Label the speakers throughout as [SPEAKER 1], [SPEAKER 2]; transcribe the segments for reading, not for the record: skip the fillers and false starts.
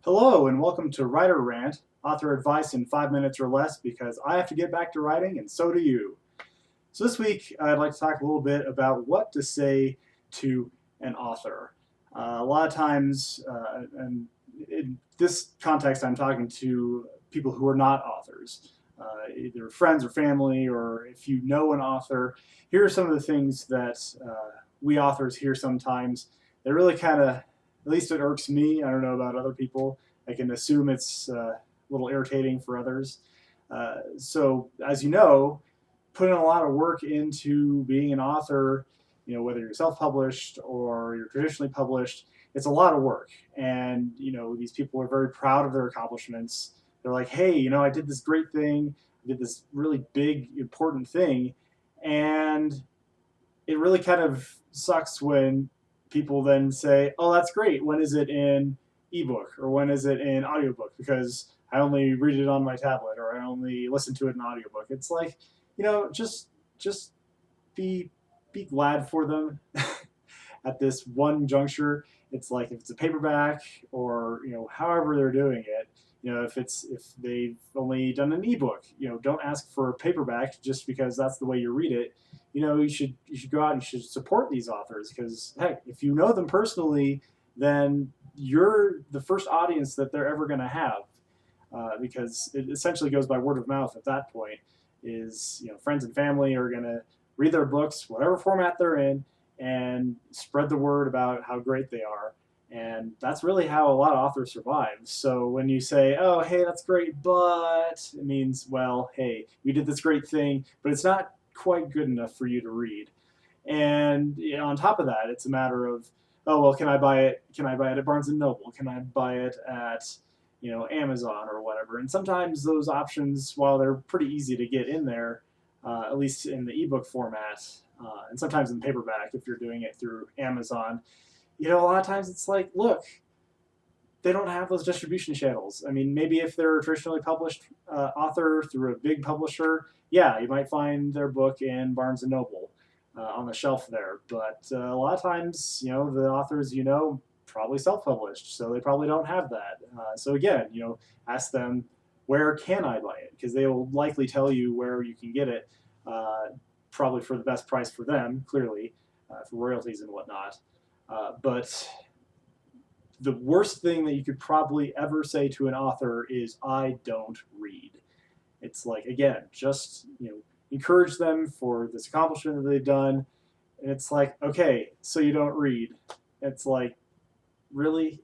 [SPEAKER 1] Hello and welcome to Writer Rant, author advice in 5 minutes or less because I have to get back to writing and so do you. So this week I'd like to talk a little bit about what to say to an author. A lot of times, and in this context I'm talking to people who are not authors, either friends or family, or if you know an author, here are some of the things that we authors hear sometimes that really kind of, at least it irks me. I don't know about other people. I can assume it's a little irritating for others. So as you know, putting a lot of work into being an author, whether you're self-published or you're traditionally published, it's a lot of work. And, these people are very proud of their accomplishments. They're like, hey, I did this great thing. I did this really big, important thing. And it really kind of sucks when people then say, oh, that's great. When is it in ebook or when is it in audiobook? Because I only read it on my tablet or I only listen to it in audiobook. It's like, just be glad for them at this one juncture. It's like if it's a paperback or however they're doing it. If they've only done an ebook, don't ask for a paperback just because that's the way you read it. You should go out and you should support these authors because heck, if you know them personally, then you're the first audience that they're ever going to have. Because it essentially goes by word of mouth at that point. Is friends and family are going to read their books, whatever format they're in, and spread the word about how great they are. And that's really how a lot of authors survive. So when you say, oh, hey, that's great, but it means, well, hey, we did this great thing, but it's not quite good enough for you to read. And on top of that, it's a matter of, oh, well, can I buy it? Can I buy it at Barnes and Noble? Can I buy it at Amazon or whatever? And sometimes those options, while they're pretty easy to get in there, at least in the ebook format, and sometimes in paperback if you're doing it through Amazon, a lot of times it's like, look, they don't have those distribution channels. I mean, maybe if they're a traditionally published author through a big publisher, yeah, you might find their book in Barnes and Noble on the shelf there. But a lot of times, the authors probably self-published, so they probably don't have that. So again, ask them, where can I buy it? Because they will likely tell you where you can get it, probably for the best price for them, clearly, for royalties and whatnot. But the worst thing that you could probably ever say to an author is, I don't read. It's like, again, just encourage them for this accomplishment that they've done. And it's like, okay, so you don't read. It's like, really?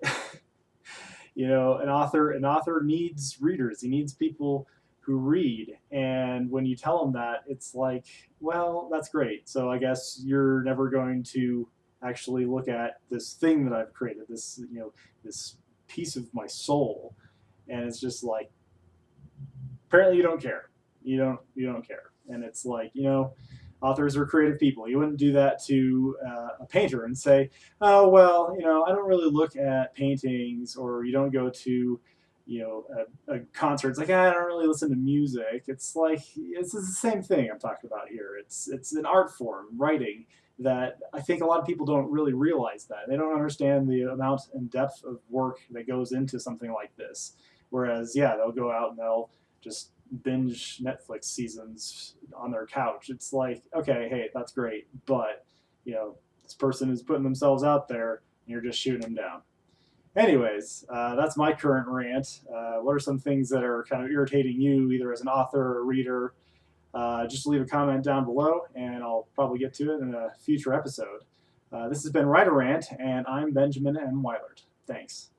[SPEAKER 1] An author needs readers. He needs people who read. And when you tell him that, it's like, well, that's great. So I guess you're never going to actually look at this thing that I've created, this piece of my soul. And it's just like, apparently you don't care. You don't care. And it's like, authors are creative people. You wouldn't do that to a painter and say, oh, well, I don't really look at paintings, or you don't go to, a concert. It's like, I don't really listen to music. It's like, it's the same thing I'm talking about here. It's an art form, writing, that I think a lot of people don't really realize that. They don't understand the amount and depth of work that goes into something like this. Whereas, yeah, they'll go out and they'll just binge Netflix seasons on their couch. It's like, okay, hey, that's great, but this person is putting themselves out there, and you're just shooting them down. Anyways, that's my current rant. What are some things that are kind of irritating you, either as an author or a reader? Just leave a comment down below, and I'll probably get to it in a future episode. This has been Writer Rant, and I'm Benjamin M. Weilert. Thanks.